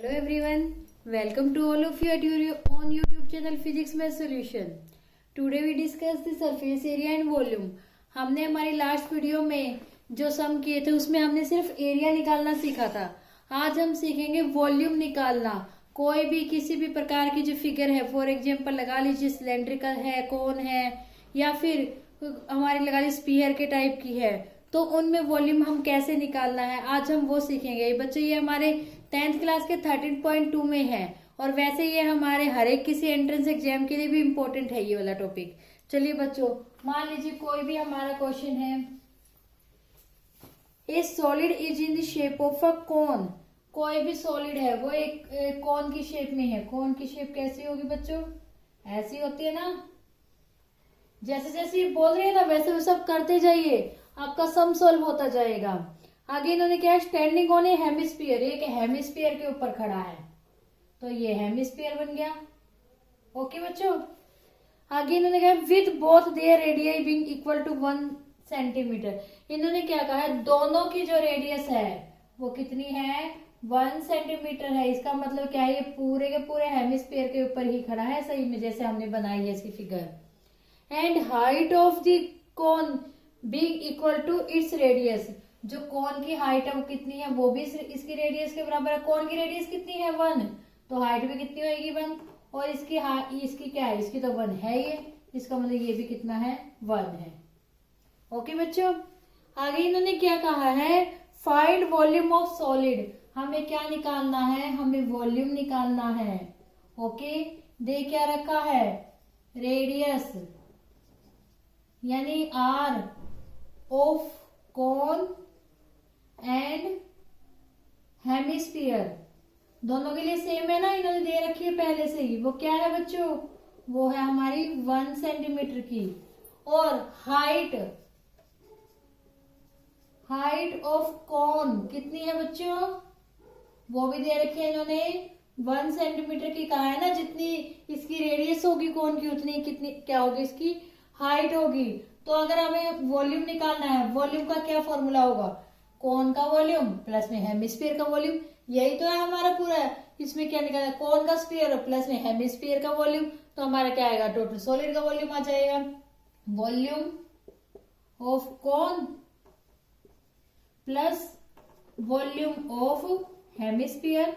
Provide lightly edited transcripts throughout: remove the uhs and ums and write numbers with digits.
Hello everyone, welcome to all of you at your own YouTube channel Physics Math Solution. Today we discuss the surface area and volume. हमने हमारी last video में जो सम किए थे उसमें हमने सिर्फ एरिया निकालना सीखा था. आज हम सीखेंगे वॉल्यूम निकालना. कोई भी किसी भी प्रकार की जो फिगर है, फॉर एग्जाम्पल लगा लीजिए सिलेंड्रिकल है, कोन है, या फिर हमारी लगा लीजिए स्पीयर के टाइप की है, तो उनमें वॉल्यूम हम कैसे निकालना है आज हम वो सीखेंगे. बच्चों ये हमारे 10th क्लास के 13.2 में है और वैसे ये हमारे हर एक किसी एंट्रेंस एग्जाम के लिए भी इम्पोर्टेंट है ये वाला टॉपिक. चलिए बच्चों, मान लीजिए कोई भी हमारा क्वेश्चन है. A solid is in the shape of a cone. कोई भी सॉलिड है वो एक कोन की शेप में है. कोन की शेप कैसी होगी बच्चों? ऐसी होती है ना. जैसे जैसे ये बोल रहे हैं ना वैसे वैसे आप करते जाइए, आपका सम सॉल्व होता जाएगा. आगे इन्होंने क्या है, स्टैंडिंग ऑन ए हेमिस्फीयर. एक हेमिस्फीयर के ऊपर खड़ा है तो ये हेमिस्फीयर बन गया. ओके बच्चों. आगे इन्होंने कहा with both their radius being equal to 1 centimetre. इन्होंने क्या कहा है, दोनों की जो रेडियस है वो कितनी है, 1 सेंटीमीटर है. इसका मतलब क्या है, ये पूरे के पूरे हेमिस्फीयर के ऊपर ही खड़ा है सही में, जैसे हमने बनाई है इसकी figure. And height of the cone being equal to its radius. जो कोन की हाइट है वो कितनी है, वो भी इसकी रेडियस के बराबर है. कोन की रेडियस कितनी है, 1, तो हाइट भी कितनी होगी, 1. और इसकी क्या है, इसकी तो 1 है ये, इसका मतलब ये भी कितना है, 1 है. ओके बच्चों. आगे इन्होंने क्या कहा है, फाइंड वॉल्यूम ऑफ सॉलिड. हमें क्या निकालना है, हमें वॉल्यूम निकालना है. ओके. दे क्या रखा है, रेडियस यानी R of cone and hemisphere. दोनों के लिए सेम है ना, इन्होंने दे रखी है पहले से ही. वो क्या है बच्चों, वो है हमारी 1 सेंटीमीटर की. और हाइट ऑफ कोन कितनी है बच्चों, वो भी दे रखी है इन्होंने, 1 सेंटीमीटर की. कहा है ना जितनी इसकी रेडियस होगी कोन की उतनी कितनी क्या होगी, इसकी हाइट होगी. तो अगर हमें वॉल्यूम निकालना है, वॉल्यूम का क्या फॉर्मूला होगा, कोन का वॉल्यूम प्लस में हेमिस्फीयर का वॉल्यूम. यही तो है हमारा पूरा. इसमें क्या निकालना है, कोन का स्फीयर प्लस में हेमिस्फीयर का वॉल्यूम. तो हमारा क्या आएगा, टोटल सॉलिड का वॉल्यूम आ जाएगा. Volume of cone plus volume of hemisphere.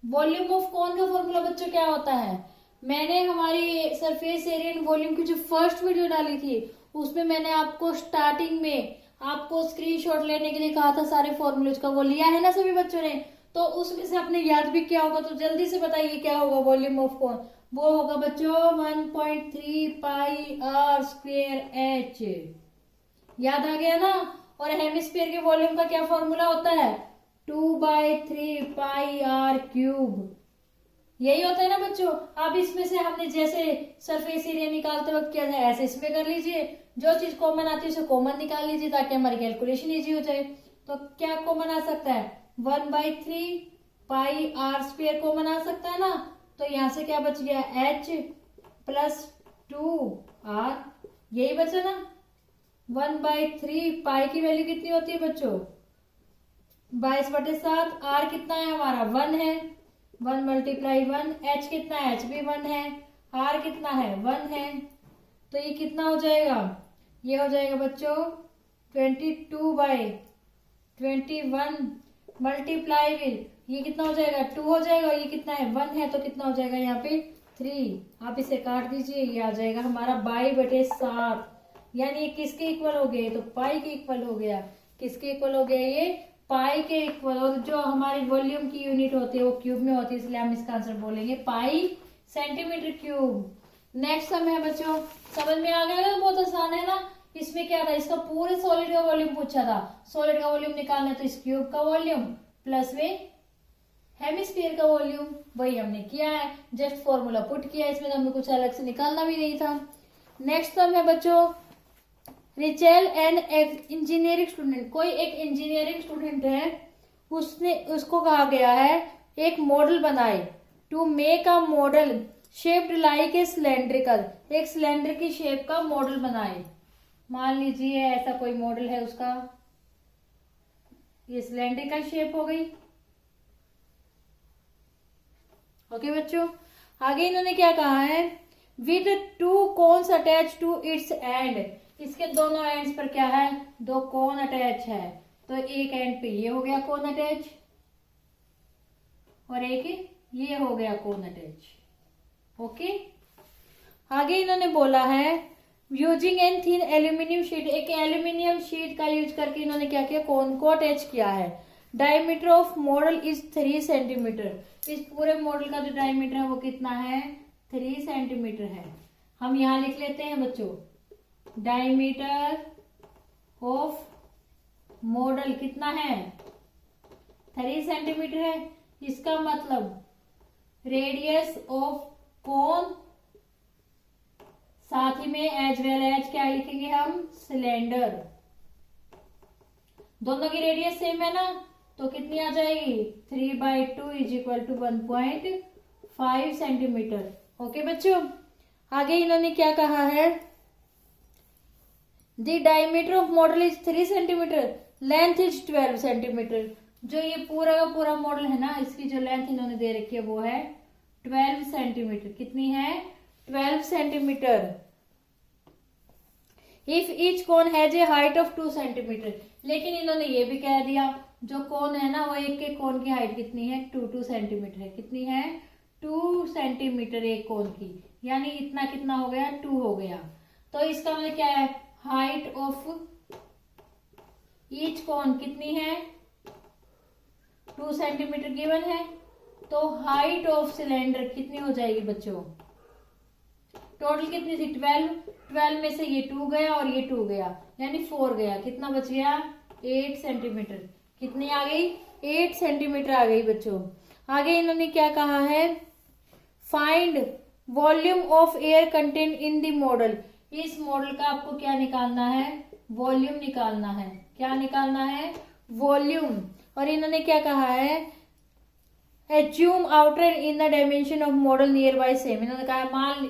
Volume of cone का फॉर्मूला बच्चों क्या होता है, मैंने हमारी सरफेस एरिया एंड वॉल्यूम की जो फर्स्ट वीडियो डाली थी उसमें मैंने आपको स्टार्टिंग में आपको स्क्रीनशॉट लेने के लिए कहा था सारे फॉर्मूलेज का. वो लिया है ना सभी बच्चों ने, तो उसमें से आपने याद भी किया होगा. तो जल्दी से बताइए क्या होगा वॉल्यूम ऑफ कोन. वो होगा बच्चों 1.3 पाई आर स्क्वेयर एच. याद आ गया ना. और हेमिस्फीयर के वॉल्यूम का क्या फॉर्मूला होता है, 2/3 पाई आर क्यूब. यही होता है ना बच्चों. अब इसमें से हमने जैसे सरफेस एरिया निकालते वक्त क्या है, ऐसे इसमें कर लीजिए. जो चीज कॉमन आती है उसे कॉमन निकाल लीजिए ताकि हमारी कैलकुलेशन इजी हो जाए. तो क्या कॉमन आ सकता है, 1/3 पाई आर स्क्वायर कॉमन आ सकता है ना. तो यहां से क्या बच गया, h प्लस 2r. यही बचा ना. 1/3 पाई की वैल्यू कितनी होती है बच्चों, 22/7. r कितना है हमारा, 1 है. 1 मल्टीप्लाई 1. h कितना है, h भी 1 है. r कितना है, 1 है. तो ये कितना हो जाएगा, ये हो जाएगा बच्चों 22/21 मल्टीप्लाई विद ये कितना हो जाएगा, 2 हो जाएगा. और ये कितना है, 1 है. तो कितना हो जाएगा यहाँ पे 3. आप इसे काट दीजिए, ये आ जाएगा हमारा 22/7. यानी ये किसके इक्वल हो गया, तो पाई के इक्वल हो गया. किसके इक्वल हो गया, ये पाई के इक्वल. और जो हमारी वॉल्यूम की यूनिट होती है वो क्यूब में होती है, इसलिए हम इसका आंसर बोलेंगे पाई सेंटीमीटर क्यूब. नेक्स्ट सम है बच्चों, समझ में आ गया, बहुत आसान है ना. इसमें क्या था, इसका पूरे सॉलिड का वॉल्यूम पूछा था. सॉलिड का वॉल्यूम निकालना है तो इस क्यूब का वॉल्यूम प्लस में हेमिस्फीयर का वॉल्यूम. वही हमने किया है, जस्ट फॉर्मूला पुट किया. इसमें तो हमें कुछ अलग से निकालना भी नहीं था. नेक्स्ट सम है बच्चों, रिचेल एंड इंजीनियरिंग स्टूडेंट. कोई एक इंजीनियरिंग स्टूडेंट है, उसको कहा गया है एक मॉडल बनाए. To make a model shaped like a cylindrical. एक सिलेंडर की शेप का मॉडल बनाए. मान लीजिए ऐसा कोई मॉडल है उसका, ये सिलेंड्रिकल शेप हो गई। ओके बच्चों, आगे इन्होंने क्या कहा है, with 2 cones attach to its end, इसके दोनों एंड्स पर क्या है, 2 कोन अटैच है। तो एक एंड पे ये हो गया कोन अटैच और एक ये हो गया कोन अटैच। ओके, आगे इन्होंने बोला है using an thin aluminium sheet, एक एल्यूमिनियम शीट का यूज करके इन्होंने क्या किया, कोन को अटैच किया है। Diameter of model is 3 centimetre, इस पूरे मॉडल का जो डायमीटर है वो कितना है, 3 सेंटीमीटर है। हम यहां लिख लेते हैं बच्चों, डायमीटर ऑफ मॉडल कितना है, 3 सेंटीमीटर है। इसका मतलब रेडियस ऑफ कोन, साथ ही में एज वेल एज क्या लिखेंगे हम, सिलेंडर। दोनों की रेडियस सेम है ना, तो कितनी आ जाएगी, 3/2 is equal to 1.5 centimetre. Okay बच्चों, आगे इन्होंने क्या कहा है, the diameter of model is 3 centimetre, length is 12 centimetre. जो ये पूरा का पूरा मॉडल है ना, इसकी जो लेंथ इन्होंने दे रखी है वो है 12 सेंटीमीटर। कितनी है, 12 centimetre. If each cone has a height of 2 centimetre, लेकिन इन्होंने ये भी कह दिया जो कोन है ना वो एक के कोन की हाइट कितनी है, 2 सेंटीमीटर है। कितनी है, 2 सेंटीमीटर एक कोन की, यानी इतना कितना हो गया, 2 हो गया। तो इसका मतलब क्या है, हाइट ऑफ ईच कोन कितनी है, 2 सेंटीमीटर गिवन है। तो हाइट ऑफ सिलेंडर कितनी हो जाएगी बच्चों, टोटल कितनी थी, 12 में से ये 2 गया और ये 2 गया, यानी 4 गया। कितना बच गया, 8 सेंटीमीटर। कितनी आ गई, 8 सेंटीमीटर आ गई बच्चों। आगे इन्होंने क्या कहा है, find volume of air content in the model, इस मॉडल का आपको क्या निकालना है, वॉल्यूम निकालना है। क्या निकालना है, वॉल्यूम। और इन्होंने क्या कहा है, assume outer in the dimension of model near by same. इन्होंने कहा मान,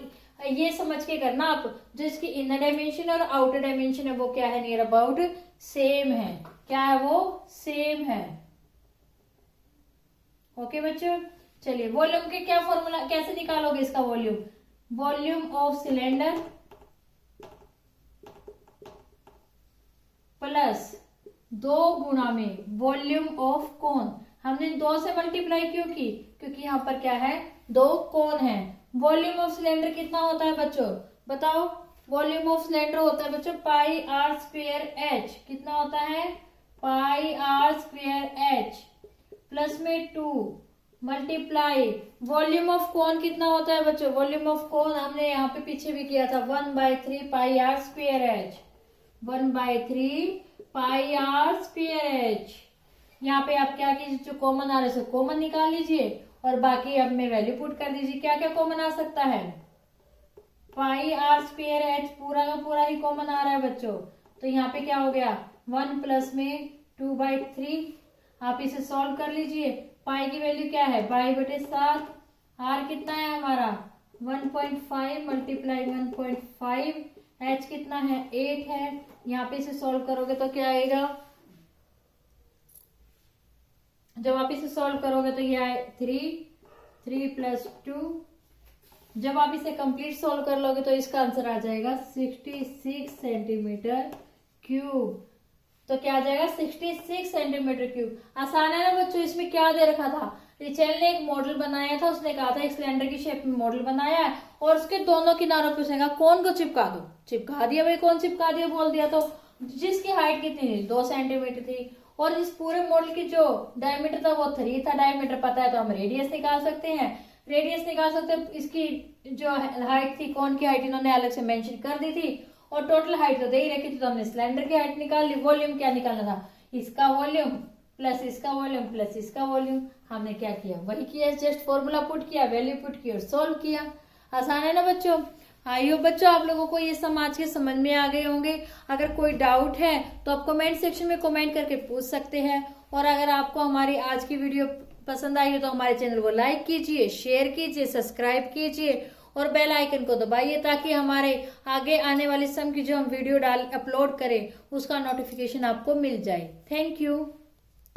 ये समझ के करना आप, जो इसकी इनर डायमेंशन और आउटर डायमेंशन है वो क्या है, नियर अबाउट सेम है। क्या है वो, सेम है। ओके बच्चों, चलिए वॉल्यूम के क्या फॉर्मूला, कैसे निकालोगे इसका volume, volume of cylinder plus 2 गुणा में वॉल्यूम ऑफ कोन। हमने 2 से मल्टीप्लाई क्यों की, क्योंकि यहाँ पर क्या है, 2 कोन है। वॉल्यूम ऑफ सिलेंडर कितना होता है बच्चों, बताओ, वॉल्यूम ऑफ सिलेंडर होता है बच्चों पाई आर स्क्वेयर एच। कितना होता है, पाई आर स्क्वेयर एच प्लस में 2 मल्टीप्लाई वॉल्यूम ऑफ कोन कितना होता है बच्चों, वॉल्यूम ऑफ कोन हमने यहाँ पे पीछे भी किया था, 1/3 pi R square H, 1/3 pi R square H. यहाँ पे आप क्या कीजिए, जो कॉमन आ रहा है कॉमन निकाल लीजिए और बाकी अब में वैल्यू पुट कर दीजिए। क्या क्या कॉमन आ सकता है, पाई आर स्क्वेयर एच पूरा का पूरा ही कॉमन आ रहा है बच्चों। तो यहाँ पे क्या हो गया, 1 प्लस में 2/3। आप इसे सॉल्व कर लीजिए। पाई की वैल्यू क्या है, 22/7। आर कितना है हमारा, 1.5 मल्टीप्लाई 1.5। एच कितना है, 8 है। यहाँ पे इसे सॉल्व करोगे तो क्या आएगा, जब आप इसे सॉल्व करोगे तो ये आए 3 प्लस 2। जब आप इसे कंप्लीट सॉल्व कर लोगे तो इसका आंसर आ जाएगा 66 सेंटीमीटर क्यूब। तो क्या आ जाएगा, 66 सेंटीमीटर क्यूब। आसान है ना बच्चों। इसमें क्या दे रखा था, रिचेल ने एक मॉडल बनाया था, उसने कहा था एक सिलेंडर की शेप में मॉडल बनाया है और उसके दोनों किनारों पे उसने कहा कौन को चिपका दो, चिपका दिया भाई, कौन चिपका दिया बोल दिया। तो जिसकी हाइट कितनी थी, 2 सेंटीमीटर थी और इस पूरे मॉडल की जो डायमीटर था वो 3 था। डायमीटर पता है तो हम रेडियस निकाल सकते हैं, रेडियस निकाल सकते हैं। इसकी जो हाइट थी, कौन की हाइट इन्होंने अलग से मेंशन कर दी थी और टोटल हाइट तो दे ही रखी थी, तो हमने सिलेंडर की हाइट निकाल ली। वॉल्यूम क्या निकालना था, इसका वॉल्यूम प्लस इसका वॉल्यूम प्लस इसका वॉल्यूम। हमने क्या किया, वही किया, जस्ट फॉर्मूला पुट किया, वैल्यू पुट की और सोल्व किया। आसान है ना बच्चों। आई होप बच्चों आप लोगों को ये सब आज के समझ में आ गए होंगे। अगर कोई डाउट है तो आप कमेंट सेक्शन में कमेंट करके पूछ सकते हैं। और अगर आपको हमारी आज की वीडियो पसंद आई हो तो हमारे चैनल को लाइक कीजिए, शेयर कीजिए, सब्सक्राइब कीजिए और बेल आइकन को दबाइए ताकि हमारे आगे आने वाली सम की जो हम वीडियो अपलोड करें उसका नोटिफिकेशन आपको मिल जाए। Thank you.